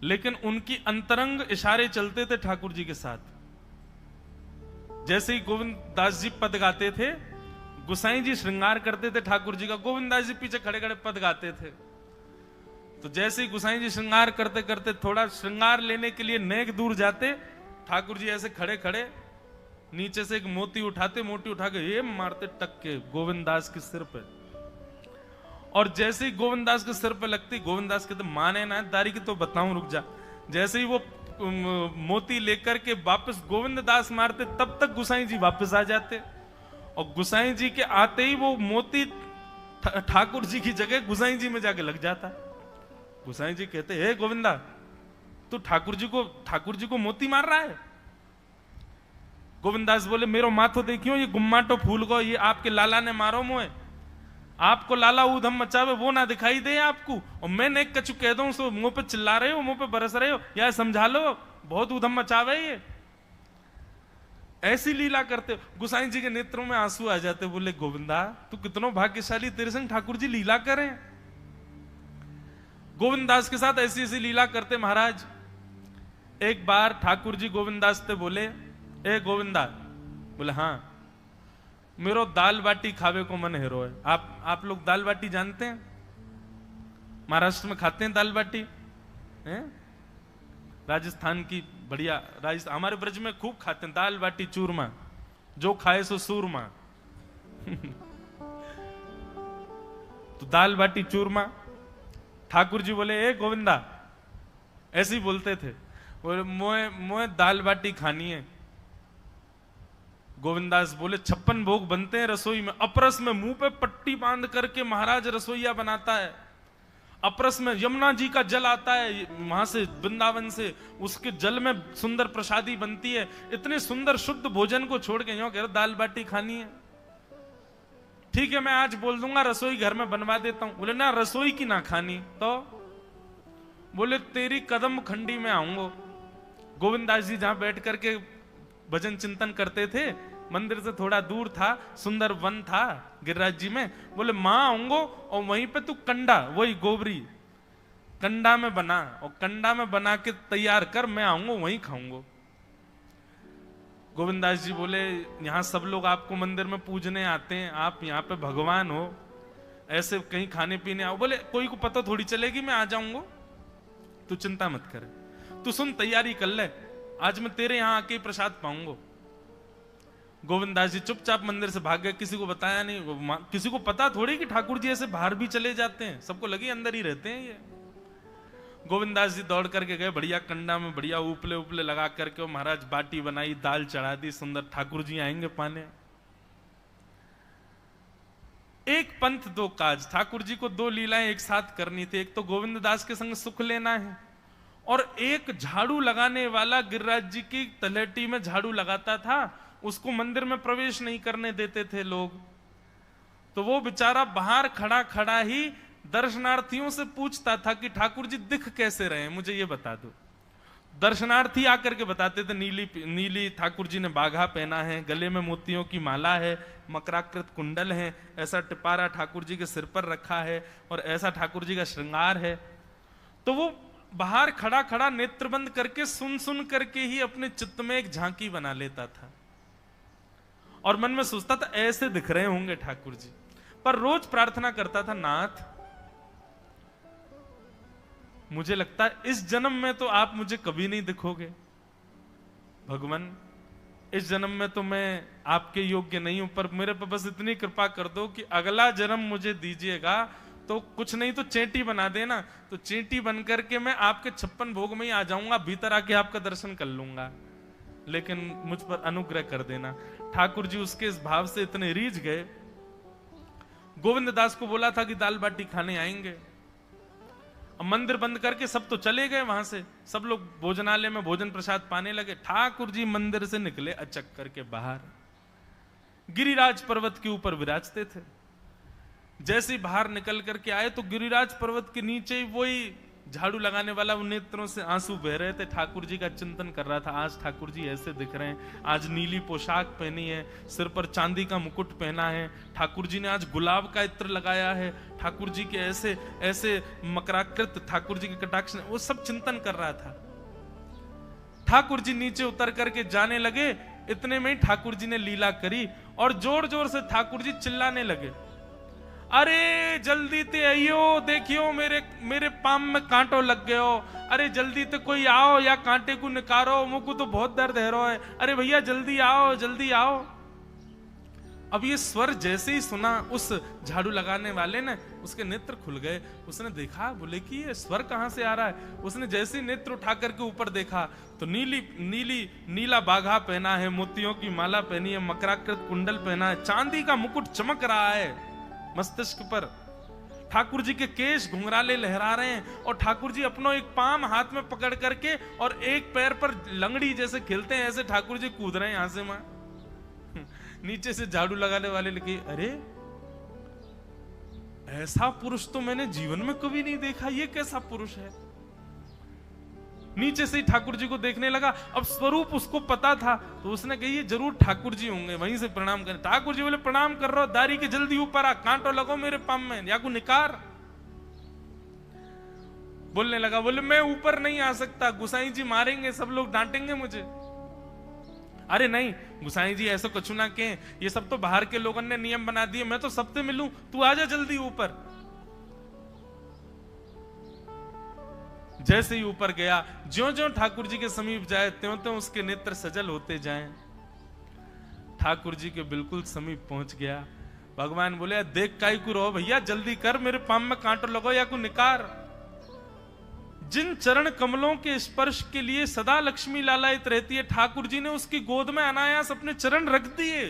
लेकिन उनकी अंतरंग इशारे चलते थे ठाकुर जी के साथ। जैसे ही गोविंद दास जी पद गाते थे, गुसाई जी श्रृंगार करते थे ठाकुर जी का, गोविंद दास जी पीछे खड़े खड़े पद गाते थे। तो जैसे ही गुसाई जी श्रृंगार करते करते थोड़ा श्रृंगार लेने के लिए नेक दूर जाते, ठाकुर जी ऐसे खड़े खड़े नीचे से एक मोती उठाते, मोती उठा के ये मारते टक के गोविंद दास के सिर पे। और जैसे ही गोविंद दास के सिर पे लगती, गोविंद दास कहते माने ना दारी की तो बताऊं, रुक जा। जैसे ही वो मोती लेकर के वापस गोविंद दास मारते, तब तक गुसाई जी वापस आ जाते। और गुसाई जी के आते ही वो मोती ठाकुर जी की जगह गुसाई जी में जाके लग जाता। गुसाई जी कहते हे गोविंदा, तू ठाकुर जी को मोती मार रहा है। गोविंदास बोले मेरो माथो देखियो, ये गुम्माटो फूल को ये आपके लाला ने मारो मोए। आपको लाला ऊधम मचावे वो ना दिखाई दे आपको, और मैं नेक कछु कह दूं सो मुंह पे चिल्ला रहे हो, मुंह पे बरस रहे हो, या समझा लो बहुत ऊधम मचावे ये। ऐसी लीला करते हो। गुसाई जी के नेत्रों में आंसू आ जाते, बोले गोविंदा तू कितना भाग्यशाली, तेरे संग ठाकुर जी लीला करें। गोविंदास के साथ ऐसी ऐसी लीला करते महाराज। एक बार ठाकुर जी गोविंदास से बोले ए गोविंदा, बोले हाँ मेरो दाल बाटी खावे को मन हेरो है। आप लोग दाल बाटी जानते हैं? महाराष्ट्र में खाते हैं दाल बाटी हैं? राजस्थान की बढ़िया, राजस्थान हमारे ब्रज में खूब खाते हैं दाल बाटी चूरमा, जो खाए सो सूरमा। तो दाल बाटी चूरमा ठाकुर जी बोले ए गोविंदा, ऐसे ही बोलते थे, बोले मोए दाल बाटी खानी है। गोविंदास बोले 56 भोग बनते हैं रसोई में। अपरस में मुंह पे पट्टी बांध करके महाराज रसोईया बनाता है। अपरस में यमुना जी का जल आता है वहां से, वृंदावन से, उसके जल में सुंदर प्रसादी बनती है। इतने सुंदर शुद्ध भोजन को छोड़ के यूं कह रहे दाल बाटी खानी है। ठीक है मैं आज बोल दूंगा रसोई घर में बनवा देता हूं। बोले ना रसोई की ना खानी तो? बोले तेरी कदम खंडी में आऊंगा। गोविंदास जी जहां बैठ करके भजन चिंतन करते थे, मंदिर से थोड़ा दूर था, सुंदर वन था गिरिराज जी में। बोले मां आऊंगो और वहीं पे तू कंडा, वही गोबरी कंडा में बना, और कंडा में बना के तैयार कर, मैं आऊंगा वहीं खाऊंगा। गोविंदास जी बोले यहां सब लोग आपको मंदिर में पूजने आते हैं, आप यहाँ पे भगवान हो, ऐसे कहीं खाने पीने आओ। बोले कोई को पता थोड़ी चलेगी, मैं आ जाऊंगा, तू चिंता मत करे, तू सुन तैयारी कर ले, आज मैं तेरे यहां आके प्रसाद पाऊंगा। गोविंदास जी चुपचाप मंदिर से भाग गए, किसी को बताया नहीं। किसी को पता थोड़ी कि ठाकुर जी ऐसे बाहर भी चले जाते हैं, सबको लगे अंदर ही रहते हैं ये। गोविंदास जी दौड़ करके गए, बढ़िया कंडा में बढ़िया उपले उपले लगा करके, और महाराज बाटी बनाई, दाल चढ़ा दी, सुंदर ठाकुर जी आएंगे पाने। एक पंथ दो काज, ठाकुर जी को दो लीलाएं एक साथ करनी थी। एक तो गोविंद दास के संग सुख लेना है, और एक झाड़ू लगाने वाला गिरिराज जी की तलहटी में झाड़ू लगाता था, उसको मंदिर में प्रवेश नहीं करने देते थे लोग। तो वो बेचारा बाहर खड़ा खड़ा ही दर्शनार्थियों से पूछता था कि ठाकुर जी दिख कैसे रहे, मुझे ये बता दो। दर्शनार्थी आकर के बताते थे नीली ठाकुर जी ने बाघा पहना है, गले में मोतियों की माला है, मकराकृत कुंडल है, ऐसा टिपारा ठाकुर जी के सिर पर रखा है, और ऐसा ठाकुर जी का श्रृंगार है। तो वो बाहर खड़ा खड़ा नेत्र बंद करके सुन सुन करके ही अपने चित्त में एक झांकी बना लेता था, और मन में सोचता था ऐसे दिख रहे होंगे ठाकुर जी। पर रोज प्रार्थना करता था, नाथ मुझे लगता है इस जन्म में तो आप मुझे कभी नहीं दिखोगे, भगवान इस जन्म में तो मैं आपके योग्य नहीं हूं, पर मेरे पर बस इतनी कृपा कर दो कि अगला जन्म मुझे दीजिएगा, तो कुछ नहीं तो चेंटी बना देना, तो चेंटी बन करके मैं आपके 56 भोग में ही आ जाऊंगा, भीतर आके आपका दर्शन कर लूंगा, लेकिन मुझ पर अनुग्रह कर देना। ठाकुर जी उसके इस भाव से इतने रीझ गए। गोविंद दास को बोला था कि दाल बाटी खाने आएंगे, अब मंदिर बंद करके सब तो चले गए वहां से, सब लोग भोजनालय में भोजन प्रसाद पाने लगे। ठाकुर जी मंदिर से निकले अचक करके बाहर, गिरिराज पर्वत के ऊपर विराजते थे। जैसे ही बाहर निकल करके आए तो गिरिराज पर्वत के नीचे ही वही झाड़ू लगाने वाला उन नेत्रों से आंसू बह रहे थे, ठाकुर जी का चिंतन कर रहा था। आज ठाकुर जी ऐसे दिख रहे हैं, आज नीली पोशाक पहनी है, सिर पर चांदी का मुकुट पहना है, ठाकुर जी ने आज गुलाब का इत्र लगाया है, ठाकुर जी के ऐसे ऐसे मकराकृत ठाकुर जी के कटाक्ष, वो सब चिंतन कर रहा था। ठाकुर जी नीचे उतर करके जाने लगे, इतने में ही ठाकुर जी ने लीला करी और जोर जोर से ठाकुर जी चिल्लाने लगे, अरे जल्दी ते आइयो, देखियो मेरे मेरे पाम में कांटो लग गयो, अरे जल्दी ते कोई आओ या कांटे को निकारो, मुझको तो बहुत दर्द है रहा है, अरे भैया जल्दी आओ जल्दी आओ। अब ये स्वर जैसे ही सुना उस झाड़ू लगाने वाले ने, उसके नेत्र खुल गए। उसने देखा, बोले कि ये स्वर कहां से आ रहा है। उसने जैसे ही नेत्र उठा करके ऊपर देखा तो नीला बाघा पहना है, मोतियों की माला पहनी है, मकराकृत कुंडल पहना है, चांदी का मुकुट चमक रहा है मस्तिष्क पर, ठाकुर जी के केश घुंघराले लहरा रहे हैं और ठाकुर जी अपनो एक पाम हाथ में पकड़ करके और एक पैर पर लंगड़ी जैसे खेलते हैं ऐसे ठाकुर जी कूद रहे हैं यहां से वहां। नीचे से झाड़ू लगाने वाले लिखे, अरे ऐसा पुरुष तो मैंने जीवन में कभी नहीं देखा, ये कैसा पुरुष है। नीचे से ही ठाकुर जी को देखने लगा। अब स्वरूप उसको पता था तो उसने कही ये जरूर ठाकुर जी होंगे, वहीं से प्रणाम करें। ठाकुर जी बोले प्रणाम कर रहा हूं, दारी के जल्दी ऊपर आ, कांटो लगो मेरे पाम में या को निकार। बोलने लगा, बोले मैं ऊपर नहीं आ सकता, गुसाई जी मारेंगे, सब लोग डांटेंगे मुझे। अरे नहीं गुसाई जी ऐसा कुछ ना के, ये सब तो बाहर के लोगों ने नियम बना दिए, मैं तो सबसे मिलूं, तू आजा जल्दी ऊपर। जैसे ही ऊपर गया, ज्यों-ज्यों ठाकुर जी के समीप जाए त्यों-त्यों उसके नेत्र सजल होते जाएं। ठाकुर जी के बिल्कुल समीप पहुंच गया। भगवान बोले, देख काई को रहो भैया, जल्दी कर, मेरे पाम में कांटो लगो या को निकार। जिन चरण कमलों के स्पर्श के लिए सदा लक्ष्मी लालायित रहती है, ठाकुर जी ने उसकी गोद में अनायास अपने चरण रख दिए।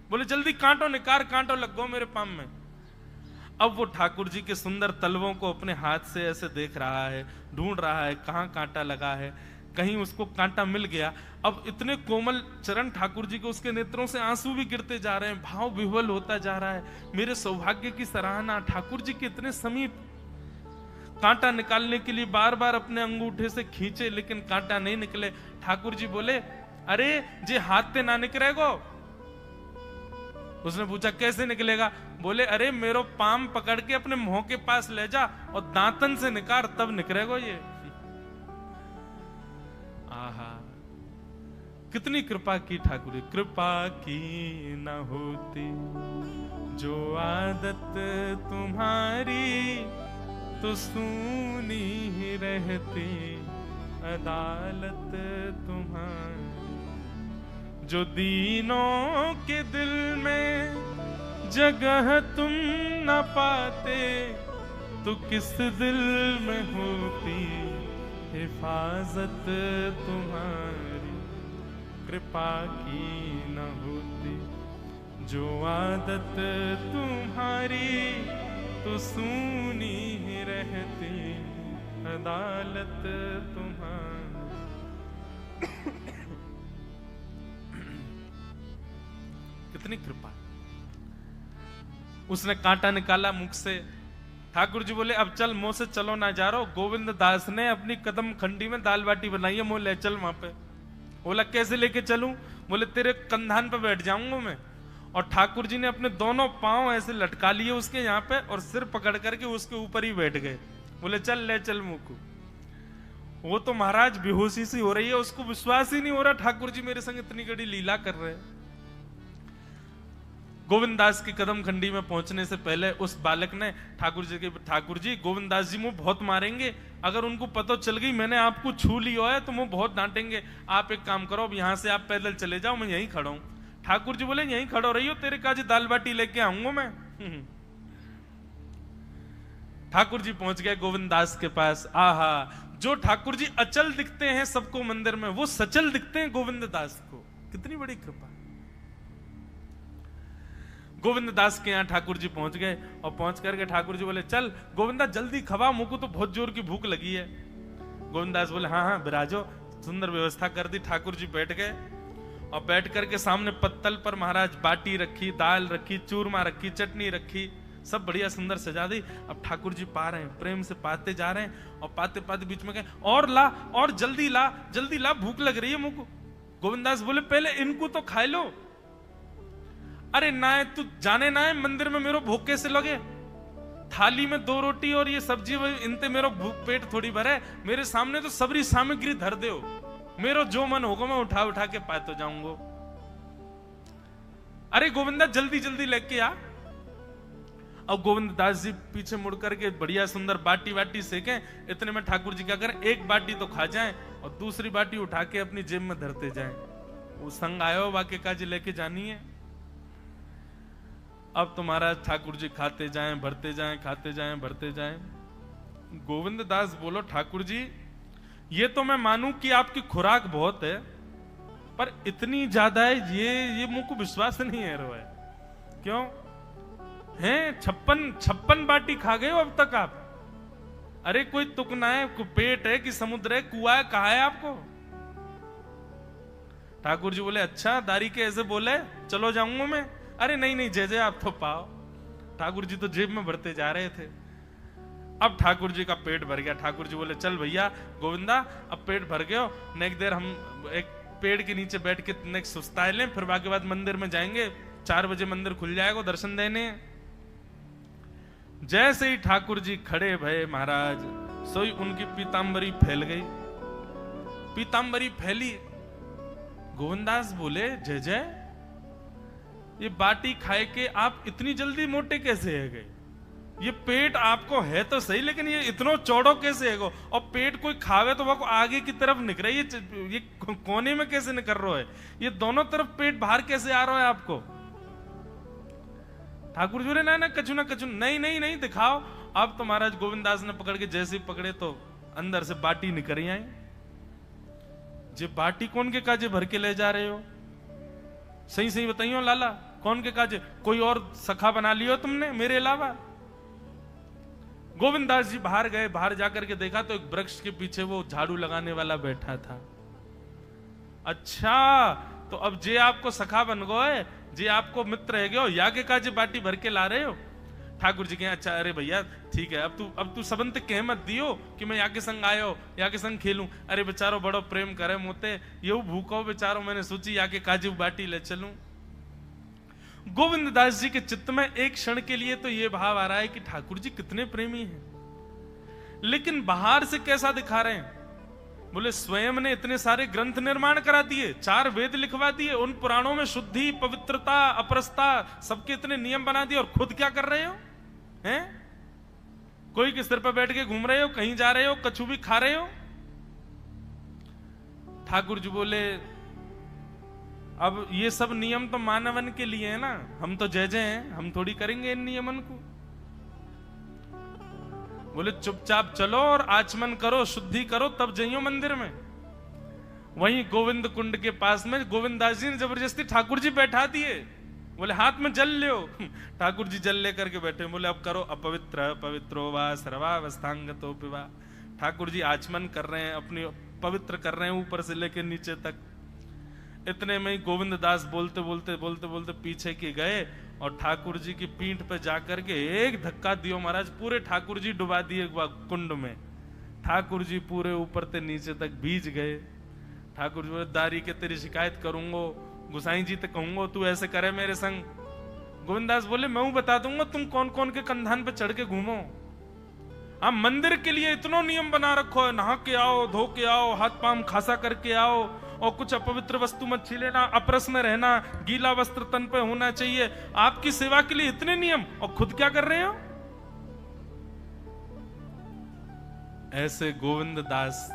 बोले जल्दी कांटो निकार, कांटो लग गो मेरे पाम में। अब वो ठाकुर जी के सुंदर तलवों को अपने हाथ से ऐसे देख रहा है, ढूंढ रहा है कहां कांटा लगा है, कहीं उसको कांटा मिल गया। अब इतने कोमल चरण ठाकुर जी के, उसके नेत्रों से आंसू भी गिरते जा रहे हैं, भाव विह्वल होता जा रहा है। मेरे सौभाग्य की सराहना, ठाकुर जी के इतने समीप। कांटा निकालने के लिए बार बार अपने अंगूठे से खींचे लेकिन कांटा नहीं निकले। ठाकुर जी बोले, अरे जे हाथ ते ना निकलेगो। उसने पूछा कैसे निकलेगा। बोले, अरे मेरो पाम पकड़ के अपने मुंह के पास ले जा और दांतन से निकाल, तब निकलेगो ये। आहा, कितनी कृपा की ठाकुर जी। कृपा की न होती जो आदत तुम्हारी, तो सूनी ही रहती अदालत तुम्हारी। जो दीनों के दिल में जगह तुम न पाते, तो किस दिल में होती हिफाजत तुम्हारी। कृपा की न होती जो आदत तुम्हारी, तो सूनी ही रहती अदालत तुम्हारी। कितनी कृपा। उसने कांटा निकाला मुख से। ठाकुर जी बोले, अब चल, मुंह से चलो ना जा रहा। गोविंद दास ने अपनी कदम खंडी में दाल बाटी बनाई है, मुंह ले चल वहां पे। बोला कैसे लेके चलूं। बोले तेरे कंधान पे बैठ जाऊंगा मैं। और ठाकुर जी ने अपने दोनों पांव ऐसे लटका लिए उसके यहाँ पे और सिर पकड़ करके उसके ऊपर ही बैठ गए। बोले चल ले चल मुंह को। वो तो महाराज बेहोशी सी हो रही है, उसको विश्वास ही नहीं हो रहा ठाकुर जी मेरे संग इतनी बड़ी लीला कर रहे हैं। गोविंद दास की कदम खंडी में पहुंचने से पहले उस बालक ने ठाकुर जी गोविंद दास जी मुझे बहुत मारेंगे, अगर उनको पता चल गई मैंने आपको छू लिया है तो मुझे बहुत डांटेंगे। आप एक काम करो, अब यहां से आप पैदल चले जाओ, मैं यहीं खड़ा हूं। ठाकुर जी बोले यहीं खड़ो रही हो, तेरे काजी दाल बाटी लेके आऊंगा मैं। ठाकुर जी पहुंच गए गोविंद दास के पास। आहा, जो ठाकुर जी अचल दिखते हैं सबको मंदिर में, वो सचल दिखते हैं गोविंद दास को। कितनी बड़ी कृपा। गोविंद दास के यहाँ ठाकुर जी पहुंच गए और पहुंच करके ठाकुर जी बोले, चल गोविंदा जल्दी खवा, मुझको तो बहुत जोर की भूख लगी है। गोविंद दास बोले, हाँ हाँ बिराजो। सुंदर व्यवस्था कर दी। ठाकुर जी बैठ गए और बैठ करके सामने पत्तल पर महाराज बाटी रखी, दाल रखी, चूरमा रखी, चटनी रखी। सब बढ़िया सुंदर सजा दी। अब ठाकुर जी पा रहे हैं, प्रेम से पाते जा रहे हैं, और पाते पाते बीच में कहे और ला, और जल्दी ला, जल्दी ला, भूख लग रही है मुझको। गोविंदास बोले पहले इनको तो खा लो। अरे ना है, तू जाने ना है मंदिर में मेरो भूख कैसे लगे, थाली में 2 रोटी और ये सब्जी, इनते मेरो भूख पेट थोड़ी भरे, मेरे सामने तो सबरी सामग्री धर दो, मेरो जो मन होगा मैं उठा उठा के पाते जाऊंगा। अरे गोविंदा जल्दी जल्दी लेके आ। अब गोविंद दास जी पीछे मुड़ करके बढ़िया सुंदर बाटी वाटी सेके, इतने में ठाकुर जी क्या करें, एक बाटी तो खा जाएं और दूसरी बाटी उठा के अपनी जेब में धरते जाएं। वो संग आयो वाक्य काज लेके जानी है। अब तुम्हारा ठाकुर जी खाते जाएं भरते जाएं, खाते जाएं भरते जाएं। गोविंद दास बोलो ठाकुर जी ये तो मैं मानूं कि आपकी खुराक बहुत है, पर इतनी ज्यादा है ये मुझको विश्वास नहीं है रो है। क्यों हैं 56 बाटी खा गए हो अब तक आप? अरे कोई तुक ना है, पेट है कि समुद्र है, कुआ है, कहा है आपको? ठाकुर जी बोले अच्छा दारी के ऐसे बोले, चलो जाऊंगा मैं। अरे नहीं नहीं जय जय आप तो पाओ। ठाकुर जी तो जेब में भरते जा रहे थे। अब ठाकुर जी का पेट भर गया। ठाकुर जी बोले चल भैया गोविंदा अब पेट भर गयो, नेक्स्ट देर हम एक पेड़ के नीचे बैठ के नेक्स्ट सुस्ताए लें, फिर बाकी बाद मंदिर में जाएंगे, 4 बजे मंदिर खुल जाएगा दर्शन देने। जैसे ही ठाकुर जी खड़े भये महाराज, सोई उनकी पीतांबरी फैल गई। पीतांबरी फैली, गोविंदास बोले जय जय ये बाटी खाए के आप इतनी जल्दी मोटे कैसे है गए? ये पेट आपको है तो सही, लेकिन ये इतना चौड़ो कैसे है? और पेट कोई खावे तो वो आगे की तरफ निकले, ये कोने में कैसे निकल रहा है? ये दोनों तरफ पेट बाहर कैसे आ रहा है आपको? ठाकुर जी ना कछु ना कछु, नहीं नहीं नहीं दिखाओ। अब तो महाराज गोविंदास ने पकड़ के जैसे ही पकड़े तो अंदर से बाटी निकल आई। जे बाटी कौन के काजे भर के ले जा रहे हो? सही सही बताइयो लाला, कौन के काजे? कोई और सखा बना लियो तुमने मेरे अलावा? गोविंदास जी बाहर गए, बाहर जाकर के देखा तो एक वृक्ष के पीछे वो झाड़ू लगाने वाला बैठा था। अच्छा तो अब जे आपको सखा बन गए, जे आपको मित्र है गयो, या के काजे बाटी भर के ला रहे हो? ठाकुर जी कहे अच्छा अरे भैया ठीक है, अब तू सबंत कह मत दियो कि मैं यहाँ के संग आयो, यहाँ के संग खेलूं। अरे बेचारो बड़ो प्रेम करे मोते, ये भूखो बेचारो, मैंने सोची यहाँ के काजे बाटी ले चलूं। गोविंद दास जी के चित्त में एक क्षण के लिए तो ये भाव आ रहा है कि ठाकुर जी कितने प्रेमी हैं, लेकिन बाहर से कैसा दिखा रहे हैं? बोले स्वयं ने इतने सारे ग्रंथ निर्माण करा दिए, 4 वेद लिखवा दिए, उन पुराणों में शुद्धि पवित्रता अपरसता सबके इतने नियम बना दिए, और खुद क्या कर रहे हो हैं? कोई के सिर पर बैठ के घूम रहे हो, कहीं जा रहे हो, कछु भी खा रहे हो। ठाकुर जी बोले अब ये सब नियम तो मानवन के लिए है ना, हम तो जय जय हैं, हम थोड़ी करेंगे इन नियमन को। बोले चुपचाप चलो और आचमन करो, शुद्धि करो, तब जाइयो मंदिर में। वहीं गोविंद कुंड के पास में गोविंदास जी ने जबरदस्ती ठाकुर जी बैठा दिए। बोले हाथ में जल लो। ठाकुर जी जल लेकर के बैठे, बोले अब करो अपवित्र पवित्रो वा सर्वावस्थांगतो पिवा। ठाकुर जी आचमन कर रहे हैं, अपनी पवित्र कर रहे हैं ऊपर से लेकर नीचे तक। इतने में ही गोविंद दास बोलते बोलते बोलते बोलते पीछे के गए और ठाकुर जी की पीठ पे जाकर के एक धक्का दियो महाराज, पूरे ठाकुर जी डुबा दिए कुंड में। ठाकुर जी पूरे ऊपर से नीचे तक भीज गए। ठाकुर जी बोले दारी के तेरी शिकायत करूंगो, गुसाई जी तक कहूंगो तू ऐसे करे मेरे संग। गोविंदास बोले मैं बता दूंगा तुम कौन कौन के कंधान पे चढ़ के घूमो। आप मंदिर के लिए इतना नियम बना रखो है, नहा के आओ, धो के आओ, हाथ पांव खासा करके आओ, और कुछ अपवित्र वस्तु मत छीलेना, अपरस में रहना, गीला वस्त्र तन पे होना चाहिए। आपकी सेवा के लिए इतने नियम, और खुद क्या कर रहे हो? ऐसे गोविंद दास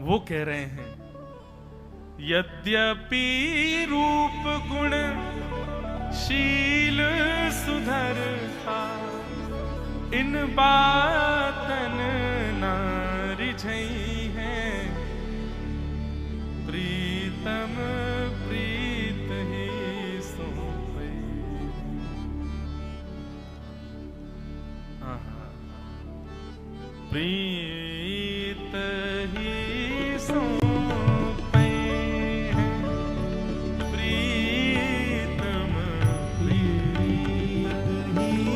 वो कह रहे हैं यद्यपि रूप गुण शील सुधर था, इन बातन ना रिझई है, प्रीतम प्रीत ही सोई। प्रीत ही सोई है, प्रीतम प्रीत ही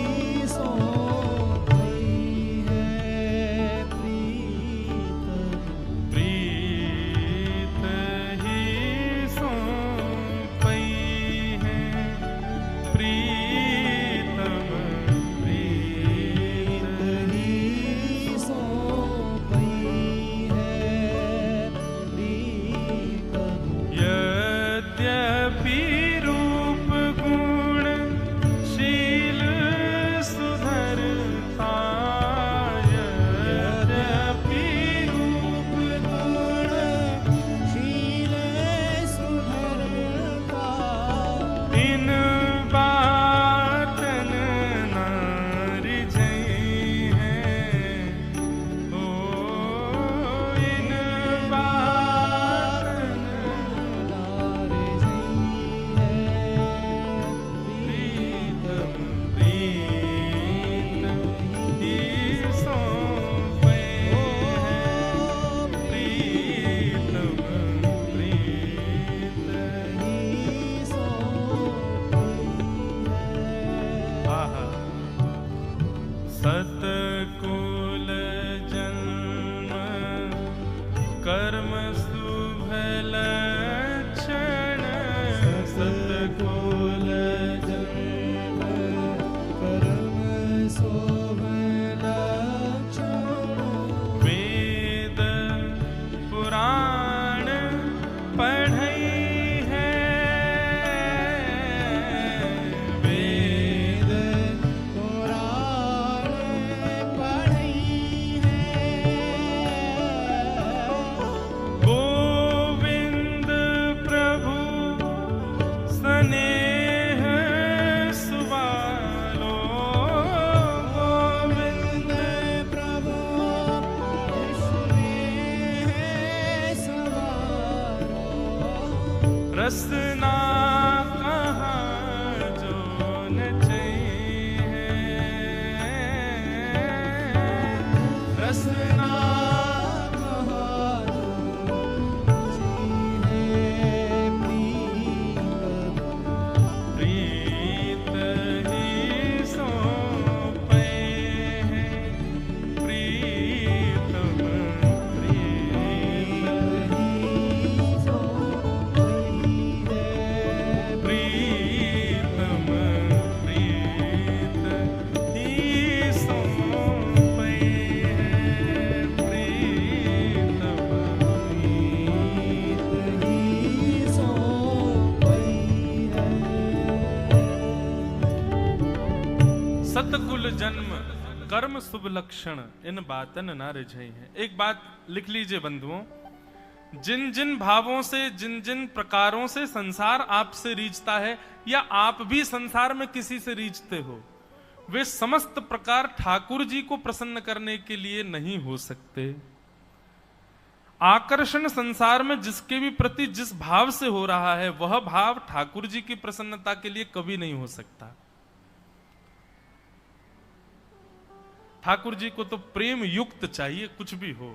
कर्म शुभ लक्षण सतकुल जन्म कर्म शुभ लक्षण वेद पुराण पढ़ई है वेद पुराण पढ़ई है गोविंद प्रभु स्नेह सुवालो गोविंद प्रभु स्नेह सवारो रसना कहाँ जो न चाहिए रसना प्रीत ही सो पे है प्रीतम प्रीतम प्रीत ही सो पे है प्रीतम सतकुल जन्म कर्म शुभ लक्षण इन बातन न रिझई है। एक बात लिख लीजिए बंधुओं, जिन जिन भावों से जिन जिन प्रकारों से संसार आपसे रीझता है या आप भी संसार में किसी से रीझते हो, वे समस्त प्रकार ठाकुर जी को प्रसन्न करने के लिए नहीं हो सकते। आकर्षण संसार में जिसके भी प्रति जिस भाव से हो रहा है वह भाव ठाकुर जी की प्रसन्नता के लिए कभी नहीं हो सकता। ठाकुर जी को तो प्रेम युक्त चाहिए, कुछ भी हो।